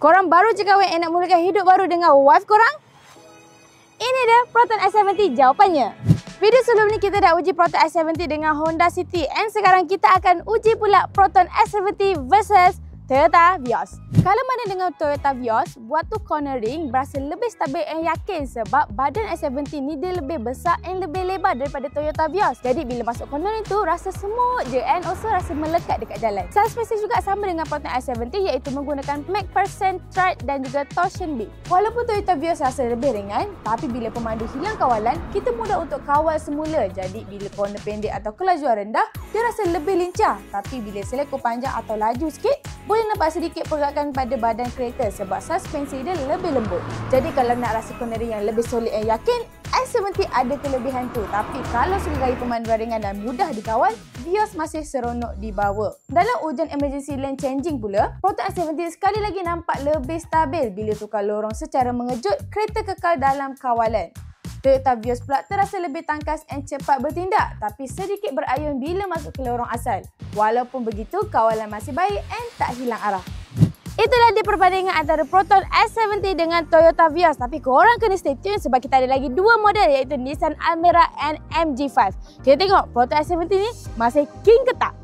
Korang baru je kahwin and nak mulakan hidup baru dengan wife korang? Ini dia Proton S70 jawapannya. Video sebelum ni kita dah uji Proton S70 dengan Honda City and sekarang kita akan uji pula Proton S70 versus Toyota Vios. Kalau mana dengan Toyota Vios, buat tu cornering berasa lebih stabil and yakin sebab badan S70 ni dia lebih besar and lebih lebar daripada Toyota Vios. Jadi bila masuk cornering tu rasa smooth je and also rasa melekat dekat jalan. Suspensi juga sama dengan Proton S70 iaitu menggunakan McPherson Stride dan juga Torsion B. Walaupun Toyota Vios rasa lebih ringan, tapi bila pemandu hilang kawalan, kita mudah untuk kawal semula. Jadi bila corner pendek atau kelajuan rendah, dia rasa lebih lincah. Tapi bila seleko panjang atau laju sikit, boleh nampak sedikit pergerakan pada badan kereta sebab suspensi dia lebih lembut. Jadi kalau nak rasa cornering yang lebih solid dan yakin, S70 ada kelebihan tu. Tapi kalau suka gaya pemanduan ringan dan mudah dikawal, Vios masih seronok dibawa. Dalam ujian emergency lane changing pula, Proton S70 sekali lagi nampak lebih stabil. Bila tukar lorong secara mengejut, kereta kekal dalam kawalan. Toyota Vios pula terasa lebih tangkas dan cepat bertindak tapi sedikit berayun bila masuk ke lorong asal. Walaupun begitu, kawalan masih baik dan tak hilang arah. Itulah dia perbandingan antara Proton S70 dengan Toyota Vios. Tapi korang kena stay tune sebab kita ada lagi dua model iaitu Nissan Almera and MG5. Kita tengok Proton S70 ni masih king ke tak?